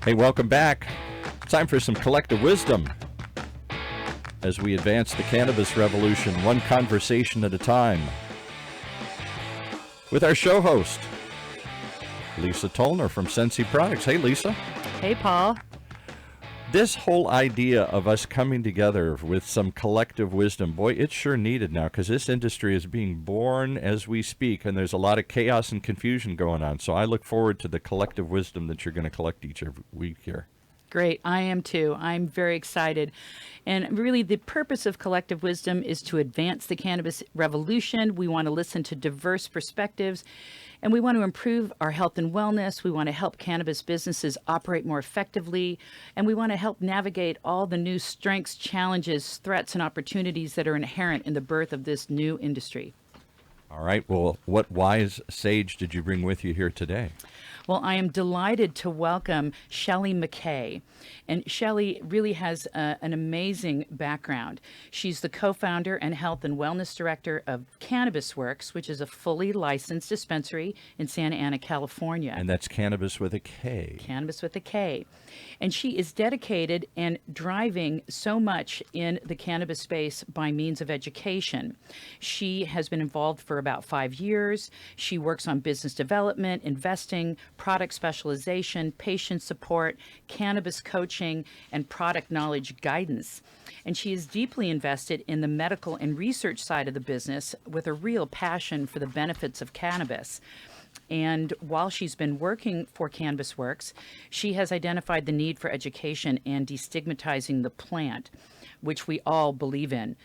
Hey, welcome back. Time for some collective wisdom as we advance the cannabis revolution, one conversation at a time. With our show host, Lisa Tollner from Sensi Products. Hey, Lisa. Hey, Paul. This whole idea of us coming together with some collective wisdom, boy, it's sure needed now, because this industry is being born as we speak, and there's a lot of chaos and confusion going on. So I look forward to the collective wisdom that you're going to collect each every week here. Great. I am too. I'm very excited. And really, the purpose of collective wisdom is to advance the cannabis revolution. We want to listen to diverse perspectives, and we want to improve our health and wellness. We want to help cannabis businesses operate more effectively, and we want to help navigate all the new strengths, challenges, threats, and opportunities that are inherent in the birth of this new industry. All right. Well, what wise sage did you bring with you here today? Well, I am delighted to welcome Shelly McKay. And Shelly really has an amazing background. She's the co-founder and health and wellness director of Cannabis Works, which is a fully licensed dispensary in Santa Ana, California. And that's Cannabis with a K. Cannabis with a K. And she is dedicated and driving so much in the cannabis space by means of education. She has been involved for about 5 years. She works on business development, investing, product specialization, patient support, cannabis coaching, and product knowledge guidance. And she is deeply invested in the medical and research side of the business with a real passion for the benefits of cannabis. And while she's been working for Cannabis Works, she has identified the need for education and destigmatizing the plant, which we all believe in.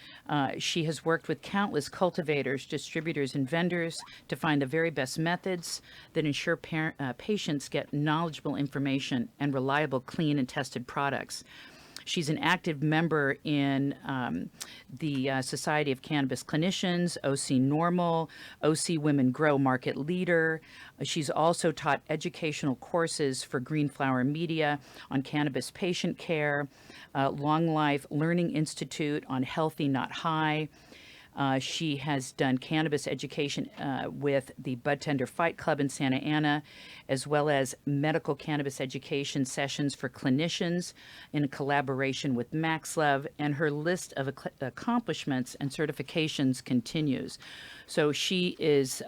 She has worked with countless cultivators, distributors, and vendors to find the very best methods that ensure patients get knowledgeable information and reliable, clean, and tested products. She's an active member in the Society of Cannabis Clinicians, OC Normal, OC Women Grow Market Leader. She's also taught educational courses for Green Flower Media on cannabis patient care, Long Life Learning Institute on Healthy Not High. She has done cannabis education with the Bud Tender Fight Club in Santa Ana, as well as medical cannabis education sessions for clinicians in collaboration with MaxLove, and her list of accomplishments and certifications continues. So she is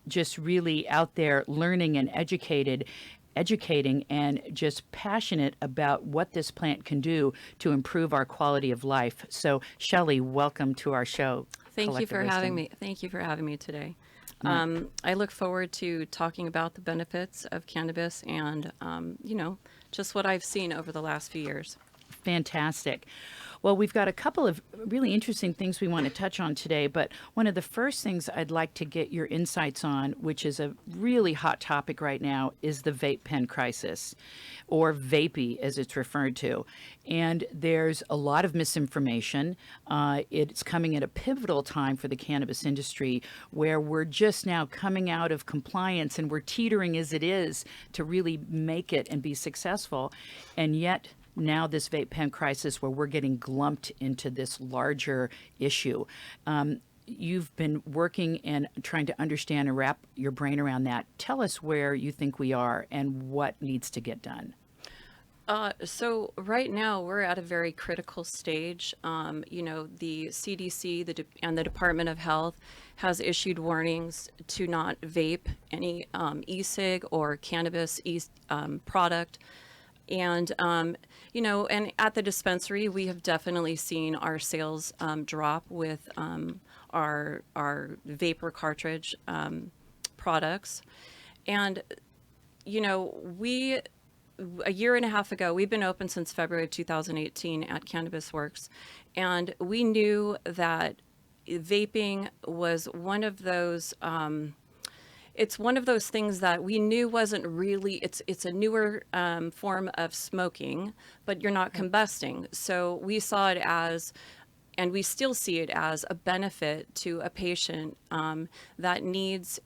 just really out there learning and educating and just passionate about what this plant can do to improve our quality of life. So, Shelly, welcome to our show. Thank you for having me. Thank you for having me today. I look forward to talking about the benefits of cannabis and, just what I've seen over the last few years. Fantastic. Well, we've got a couple of really interesting things we want to touch on today, but one of the first things I'd like to get your insights on, which is a really hot topic right now, is the vape pen crisis, or vapey as it's referred to. And there's a lot of misinformation. It's coming at a pivotal time for the cannabis industry, where we're just now coming out of compliance and we're teetering as it is to really make it and be successful. And yet now this vape pen crisis, where we're getting glumped into this larger issue. You've been working and trying to understand and wrap your brain around that. Tell us where you think we are and what needs to get done. So right now we're at a very critical stage. The CDC and the Department of Health has issued warnings to not vape any e-cig or cannabis product. And, and at the dispensary, we have definitely seen our sales drop with our vapor cartridge products. And, a year and a half ago, we've been open since February of 2018 at Cannabis Works, and we knew that vaping was one of those it's one of those things that we knew wasn't really, it's a newer form of smoking, but you're not combusting. So we saw it as, and we still see it as, a benefit to a patient that needs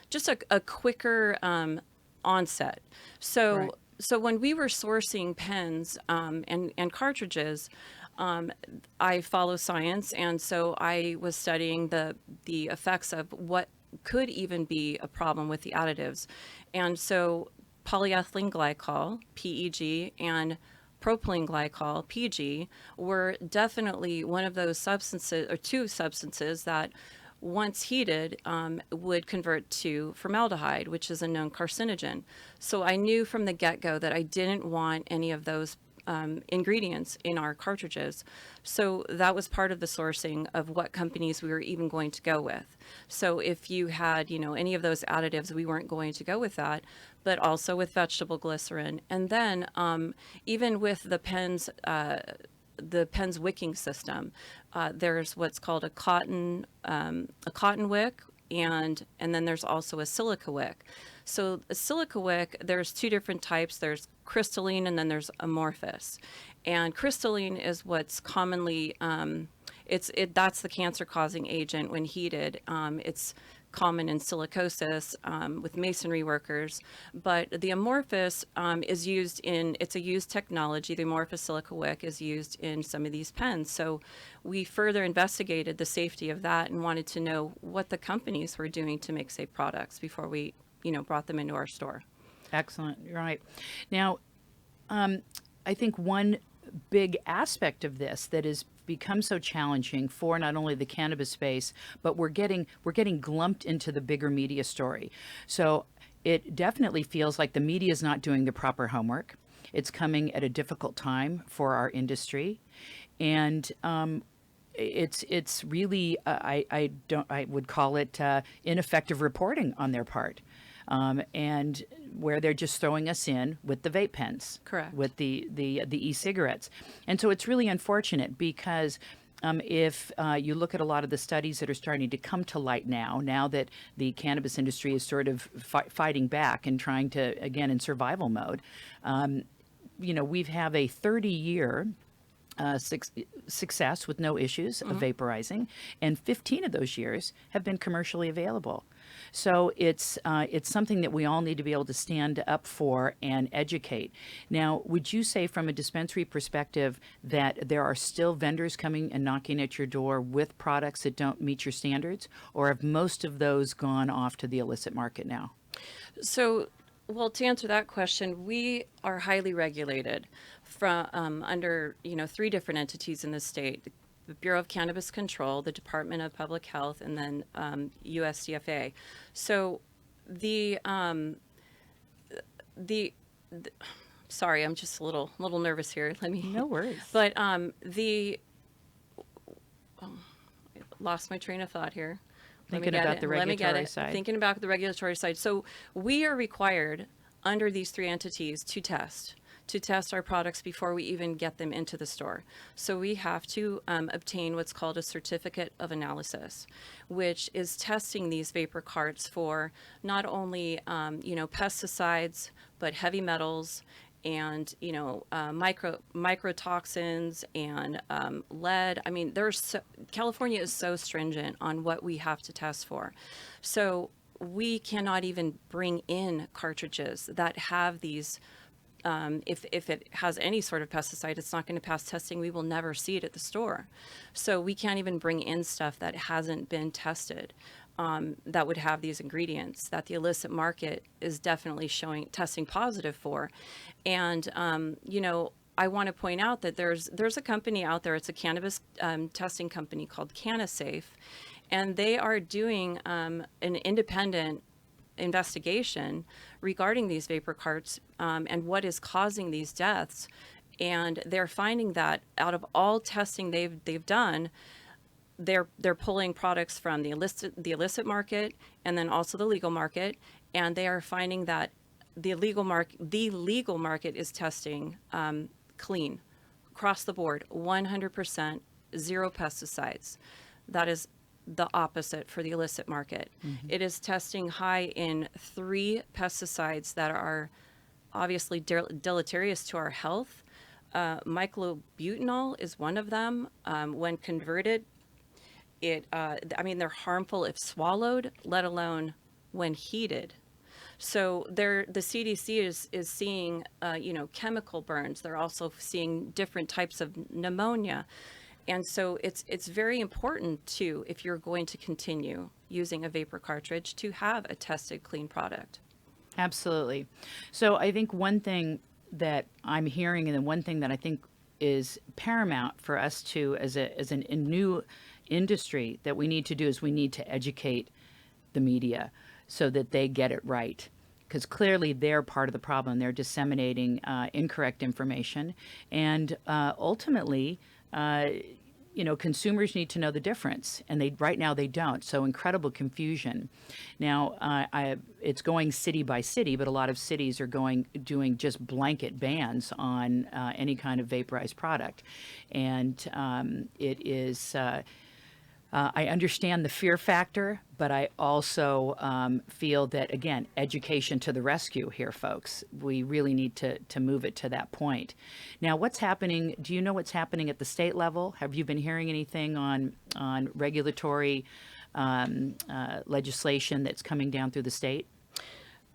just a quicker onset. So Right. So when we were sourcing pens and cartridges, I follow science, and so I was studying the effects of what could even be a problem with the additives. And so polyethylene glycol, PEG, and propylene glycol, PG, were definitely one of those substances, or two substances, that once heated would convert to formaldehyde, which is a known carcinogen. So I knew from the get-go that I didn't want any of those ingredients in our cartridges. So that was part of the sourcing of what companies we were even going to go with. So if you had, any of those additives, we weren't going to go with that, but also with vegetable glycerin. And then even with the pen's wicking system, there's what's called a cotton wick, and then there's also a silica wick. So a silica wick, there's two different types. There's crystalline and then there's amorphous. And crystalline is what's commonly that's the cancer-causing agent when heated. It's common in silicosis with masonry workers, but the amorphous is used in, it's a used technology. The amorphous silica wick is used in some of these pens. So we further investigated the safety of that and wanted to know what the companies were doing to make safe products before we, brought them into our store. Excellent. Right. Now, I think one big aspect of this that has become so challenging for not only the cannabis space, but we're getting glumped into the bigger media story. So it definitely feels like the media is not doing the proper homework. It's coming at a difficult time for our industry, and it's really I would call it ineffective reporting on their part. And where they're just throwing us in with the vape pens, Correct, with the e-cigarettes. And so it's really unfortunate because if you look at a lot of the studies that are starting to come to light now that the cannabis industry is sort of fighting back and trying to, again, in survival mode, we have a 30-year success with no issues of vaporizing, and 15 of those years have been commercially available. So it's something that we all need to be able to stand up for and educate. Now, would you say from a dispensary perspective that there are still vendors coming and knocking at your door with products that don't meet your standards, or have most of those gone off to the illicit market now? So, well, to answer that question, we are highly regulated from under three different entities in the state: the Bureau of Cannabis Control, the Department of Public Health, and then USDFA. So the sorry, I'm just a little nervous here. Let me. No worries. But I lost my train of thought here. Thinking about the regulatory side. Thinking about the regulatory side. So we are required under these three entities to test our products before we even get them into the store. So we have to obtain what's called a certificate of analysis, which is testing these vapor carts for not only pesticides, but heavy metals and microtoxins and lead. I mean, California is so stringent on what we have to test for. So we cannot even bring in cartridges that have these. If it has any sort of pesticide, it's not going to pass testing. We will never see it at the store. So we can't even bring in stuff that hasn't been tested, that would have these ingredients that the illicit market is definitely testing positive for. And, I want to point out that there's a company out there. It's a cannabis testing company called KANNABIS, and they are doing an independent investigation regarding these vapor carts and what is causing these deaths. And they're finding that out of all testing they've done, they're pulling products from the illicit market and then also the legal market, and they are finding that the legal market is testing clean across the board, 100%, zero pesticides. That is the opposite for the illicit market. Mm-hmm. It is testing high in 3 pesticides that are obviously deleterious to our health. Myclobutanol is one of them. When converted, they're harmful if swallowed, let alone when heated. So the CDC is seeing, chemical burns. They're also seeing different types of pneumonia. And so it's very important to, if you're going to continue using a vapor cartridge, to have a tested clean product. Absolutely. So I think one thing that I'm hearing, and then one thing that I think is paramount for us to, a new industry, that we need to do is we need to educate the media so that they get it right. Because clearly they're part of the problem. They're disseminating incorrect information. And ultimately, uh, consumers need to know the difference, and they right now they don't. So incredible confusion. Now, it's going city by city, but a lot of cities are doing just blanket bans on any kind of vaporized product, and it is. I understand the fear factor, but I also feel that, again, education to the rescue here, folks. We really need to move it to that point. Now, what's happening? Do you know what's happening at the state level? Have you been hearing anything on regulatory legislation that's coming down through the state?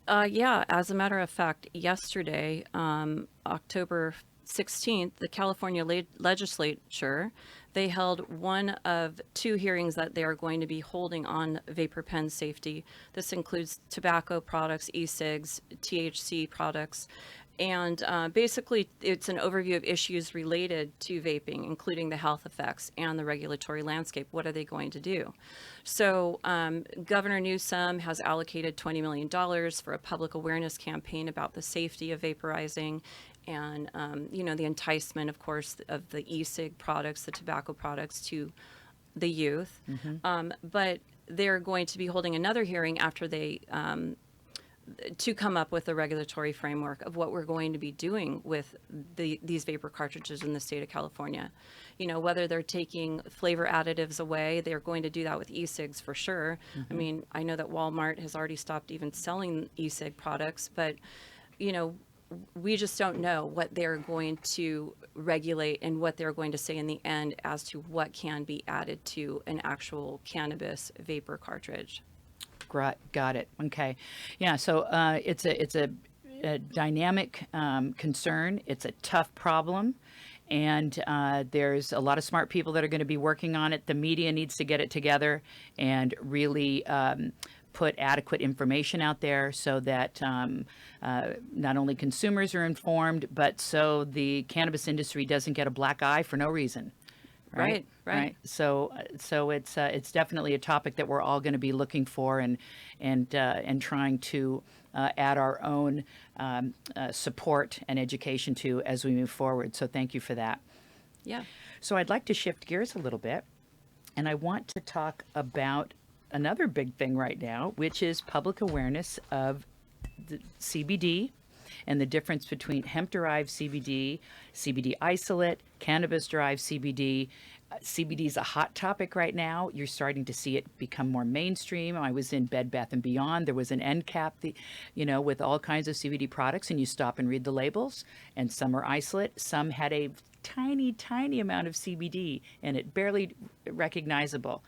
Yeah, as a matter of fact, yesterday, October 16th, the California legislature, they held one of two hearings that they are going to be holding on vapor pen safety. This includes tobacco products, e-cigs, THC products, and basically it's an overview of issues related to vaping, including the health effects and the regulatory landscape. What are they going to do? So Governor Newsom has allocated $20 million for a public awareness campaign about the safety of vaporizing and, the enticement, of course, of the e-cig products, the tobacco products to the youth. But they're going to be holding another hearing after they to come up with a regulatory framework of what we're going to be doing with these vapor cartridges in the state of California. Whether they're taking flavor additives away, they're going to do that with e-cigs for sure. I mean, I know that Walmart has already stopped even selling e-cig products, but, we just don't know what they're going to regulate and what they're going to say in the end as to what can be added to an actual cannabis vapor cartridge. Got it. Okay. Yeah. So it's a dynamic concern. It's a tough problem. And there's a lot of smart people that are going to be working on it. The media needs to get it together and really put adequate information out there so that not only consumers are informed, but so the cannabis industry doesn't get a black eye for no reason. Right. So it's definitely a topic that we're all going to be looking for and trying to add our own support and education to as we move forward. So thank you for that. Yeah. So I'd like to shift gears a little bit, and I want to talk about another big thing right now, which is public awareness of the CBD and the difference between hemp-derived CBD, CBD isolate, cannabis-derived CBD. CBD is a hot topic right now. You're starting to see it become more mainstream. I was in Bed Bath & Beyond. There was an end cap, with all kinds of CBD products, and you stop and read the labels, and some are isolate. Some had a tiny amount of CBD and it barely recognizable.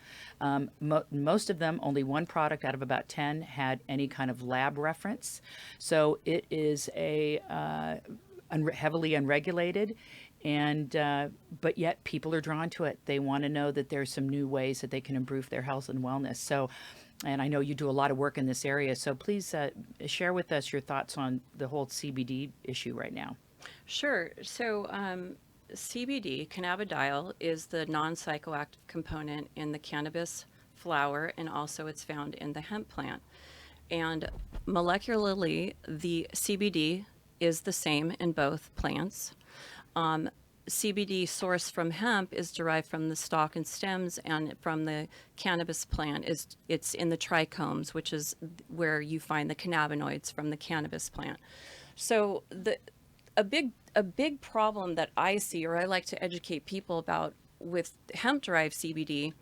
Most of them, only one product out of about 10 had any kind of lab reference. So it is a heavily unregulated, and but yet people are drawn to it. They want to know that there's some new ways that they can improve their health and wellness. So, and I know you do a lot of work in this area, so please share with us your thoughts on the whole CBD issue right now. Sure. So CBD, cannabidiol, is the non-psychoactive component in the cannabis flower, and also it's found in the hemp plant. And molecularly, the CBD is the same in both plants. CBD sourced from hemp is derived from the stalk and stems, and from the cannabis plant it's in the trichomes, which is where you find the cannabinoids from the cannabis plant. So a big problem that I see, or I like to educate people about with hemp-derived CBD,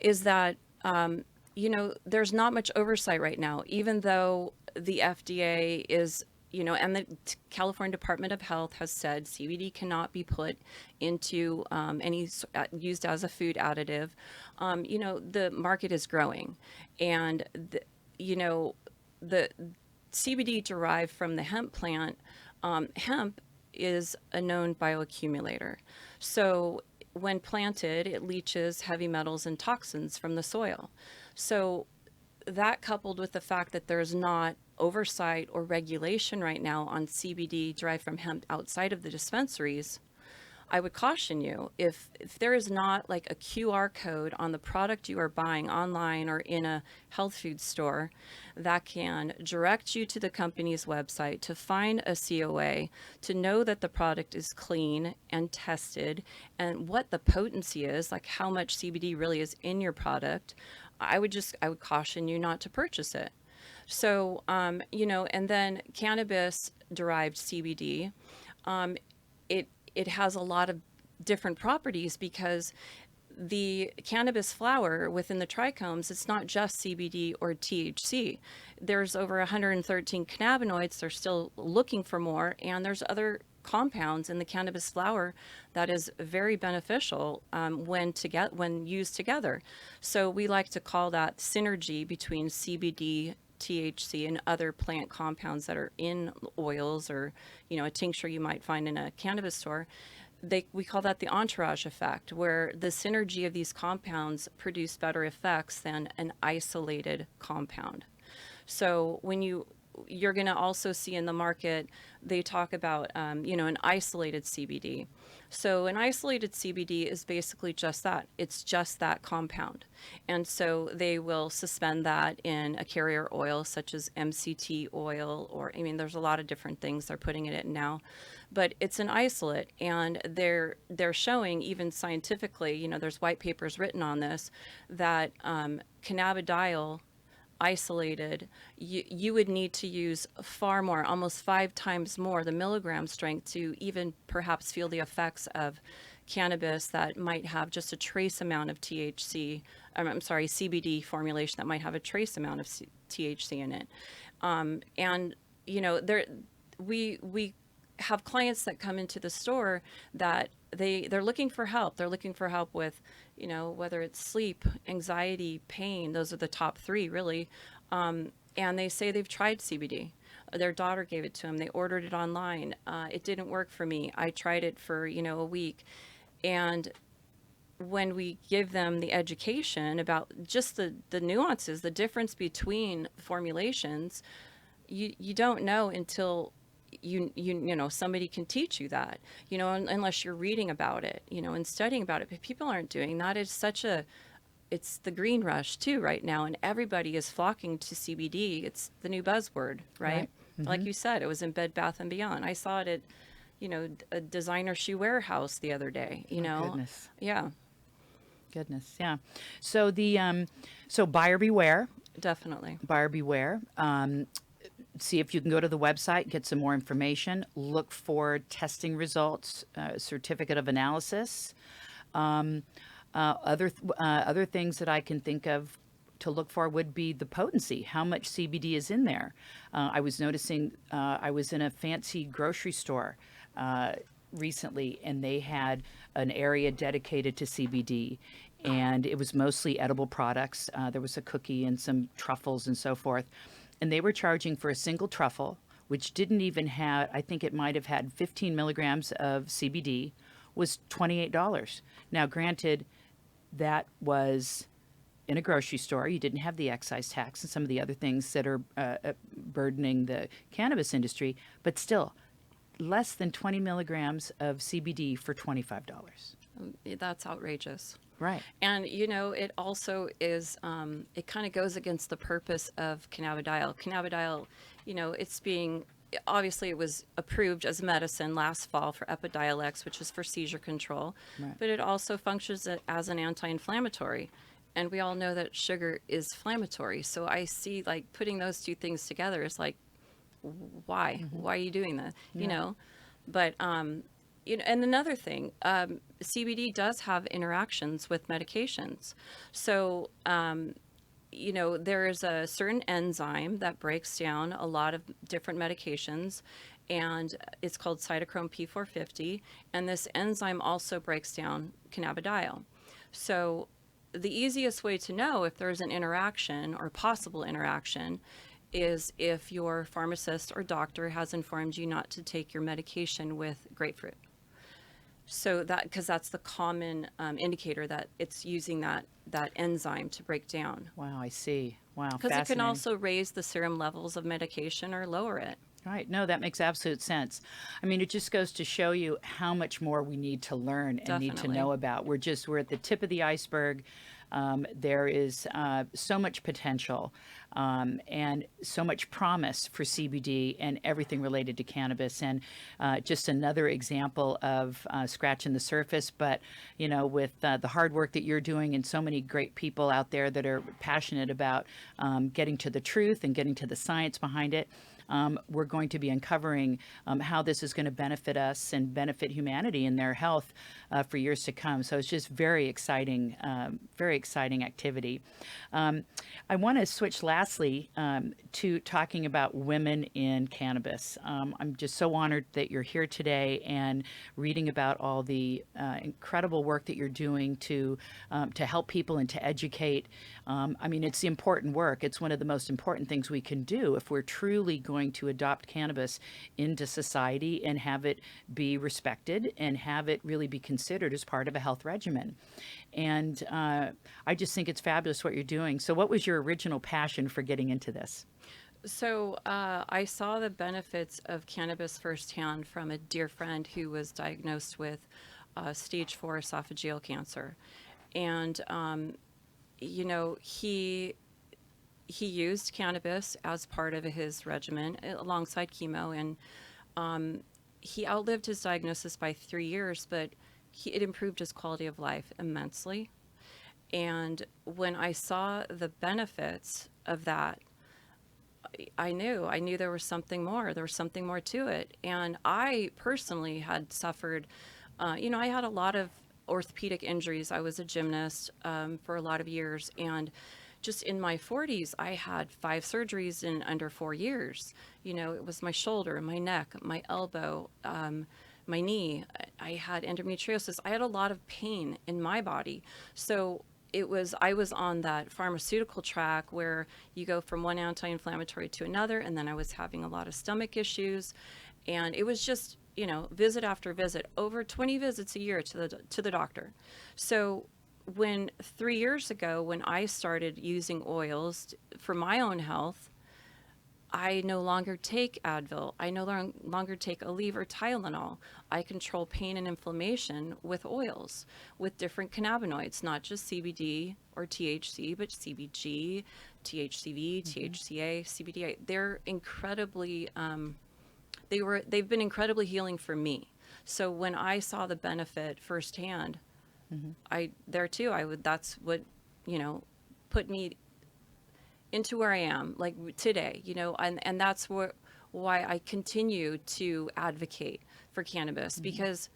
is that there's not much oversight right now, even though the FDA is, and the California Department of Health has said CBD cannot be put into used as a food additive. The market is growing, and the CBD derived from the hemp plant. Hemp is a known bioaccumulator. So when planted, it leaches heavy metals and toxins from the soil. So that coupled with the fact that there's not oversight or regulation right now on CBD derived from hemp outside of the dispensaries, I would caution you, if there is not like a QR code on the product you are buying online or in a health food store that can direct you to the company's website to find a COA, to know that the product is clean and tested and what the potency is, like how much CBD really is in your product, I would caution you not to purchase it. So, and then cannabis derived CBD, it has a lot of different properties because the cannabis flower within the trichomes, it's not just CBD or THC. There's over 113 cannabinoids. They're still looking for more, and there's other compounds in the cannabis flower that is very beneficial when used together. So we like to call that synergy between CBD, THC, and other plant compounds that are in oils or, a tincture you might find in a cannabis store. We call that the entourage effect, where the synergy of these compounds produce better effects than an isolated compound. So when you're going to also see in the market, they talk about, an isolated CBD. So an isolated CBD is basically just that. It's just that compound. And so they will suspend that in a carrier oil such as MCT oil, or, there's a lot of different things they're putting it in now. But it's an isolate, and they're showing, even scientifically, there's white papers written on this, that cannabidiol isolated, you would need to use far more, almost 5 times more, the milligram strength, to even perhaps feel the effects of cannabis that might have just a trace amount of CBD formulation that might have a trace amount of THC in it. We have clients that come into the store that they're looking for help. They're looking for help with, whether it's sleep, anxiety, pain. Those are the top 3 really. And they say they've tried CBD. Their daughter gave it to them. They ordered it online. It didn't work for me. I tried it for, a week. And when we give them the education about just the nuances, the difference between formulations, you don't know until somebody can teach you that, unless you're reading about it, and studying about it. But people aren't doing that. It's the green rush too right now, and everybody is flocking to CBD. It's the new buzzword, right? Mm-hmm. Like you said, it was in Bed Bath and Beyond. I saw it at, a designer shoe warehouse the other day. Goodness. Yeah. Goodness, yeah. So so buyer beware. Definitely. Buyer beware. See if you can go to the website, get some more information, look for testing results, certificate of analysis. Other things that I can think of to look for would be the potency. How much CBD is in there? I was noticing, I was in a fancy grocery store recently, and they had an area dedicated to CBD, and it was mostly edible products. There was a cookie and some truffles and so forth. And they were charging for a single truffle, which didn't even have, I think it might have had 15 milligrams of CBD, was $28. Now, granted, that was in a grocery store. You didn't have the excise tax and some of the other things that are burdening the cannabis industry, but still, less than 20 milligrams of CBD for $25. That's outrageous. Right. And, it also is, it kind of goes against the purpose of cannabidiol. Cannabidiol, obviously it was approved as medicine last fall for Epidiolex, which is for seizure control, right. But it also functions as an anti-inflammatory. And we all know that sugar is inflammatory. So I see, like, putting those 2 things together is like, why? Mm-hmm. Why are you doing that? Yeah. But, and another thing, CBD does have interactions with medications. So, there is a certain enzyme that breaks down a lot of different medications, and it's called cytochrome P450. And this enzyme also breaks down cannabidiol. So the easiest way to know if there's an interaction or possible interaction is if your pharmacist or doctor has informed you not to take your medication with grapefruit. So that, because that's the common indicator that it's using that enzyme to break down. Wow, I see. Wow, Because it can fascinating. also raise the serum levels of medication or lower it. Right. No, that makes absolute sense. I mean, it just goes to show you how much more we need to learn and need to Definitely. know about. We're at the tip of the iceberg. There is so much potential and so much promise for CBD and everything related to cannabis. And just another example of scratching the surface. But, you know, with the hard work that you're doing and so many great people out there that are passionate about getting to the truth and getting to the science behind it, we're going to be uncovering how this is going to benefit us and benefit humanity in their health for years to come. So it's just very exciting activity. I want to switch lastly to talking about women in cannabis. I'm just so honored that you're here today and reading about all the incredible work that you're doing to help people and to educate. I mean, it's the important work. It's one of the most important things we can do if we're truly going to adopt cannabis into society and have it be respected and have it really be considered as part of a health regimen. And I just think it's fabulous what you're doing. So what was your original passion for getting into this? So I saw the benefits of cannabis firsthand from a dear friend who was diagnosed with stage 4 esophageal cancer. And, you know, he used cannabis as part of his regimen alongside chemo, and he outlived his diagnosis by 3 years, but it improved his quality of life immensely. And when I saw the benefits of that, I knew there was something more. There was something more to it. And I personally had suffered, you know, I had a lot of orthopedic injuries. I was a gymnast for a lot of years, and just in my 40s, I had 5 surgeries in under 4 years. You know, it was my shoulder, my neck, my elbow, my knee. I had endometriosis. I had a lot of pain in my body. So I was on that pharmaceutical track where you go from one anti-inflammatory to another, and then I was having a lot of stomach issues, and it was just, you know, visit after visit, over 20 visits a year to the doctor. So when 3 years ago, when I started using oils for my own health, I no longer take Advil. I no longer take Aleve or Tylenol. I control pain and inflammation with oils, with different cannabinoids, not just CBD or THC, but CBG, THCV, THCA, CBDA. They're incredibly, they've been incredibly healing for me. So when I saw the benefit firsthand, that's what, you know, put me into where I am, like today, you know, and that's why I continue to advocate for cannabis, because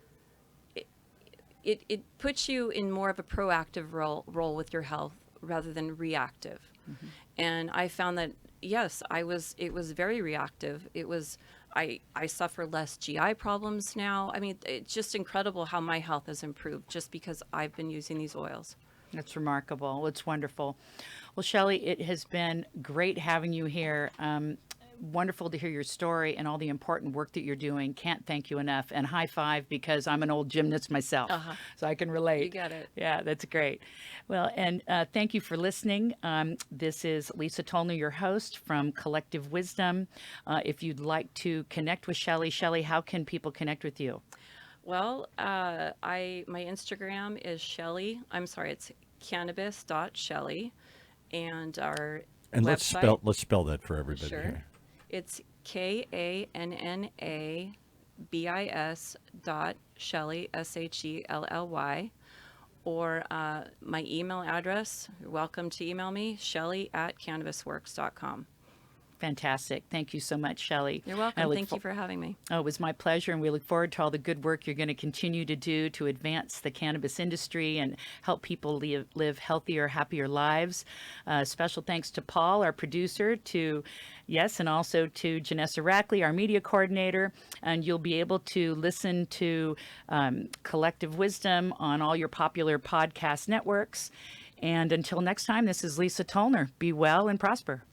it puts you in more of a proactive role with your health rather than reactive. And I found that, yes, it was very reactive. I suffer less GI problems now. I mean, it's just incredible how my health has improved just because I've been using these oils. That's remarkable. It's wonderful. Well, Shelly, it has been great having you here. Wonderful to hear your story and all the important work that you're doing. Can't thank you enough. And high five, because I'm an old gymnast myself, so I can relate. You get it. Yeah, that's great. Well, and thank you for listening. This is Lisa Tolner, your host from Collective Wisdom. If you'd like to connect with Shelly, how can people connect with you? Well, my Instagram is Shelly. I'm sorry, it's cannabis.shelly, and our website. Let's spell that for everybody Sure. here. It's KANNABIS.Shelly, SHELLY, or my email address. You're welcome to email me, Shelly@cannabisworks.com. Fantastic. Thank you so much, Shelly. You're welcome. Thank you for having me. Oh, it was my pleasure, and we look forward to all the good work you're going to continue to do to advance the cannabis industry and help people live healthier, happier lives. Special thanks to Paul, our producer, and also to Janessa Rackley, our media coordinator. And you'll be able to listen to Collective Wisdom on all your popular podcast networks. And until next time, this is Lisa Tolner. Be well and prosper.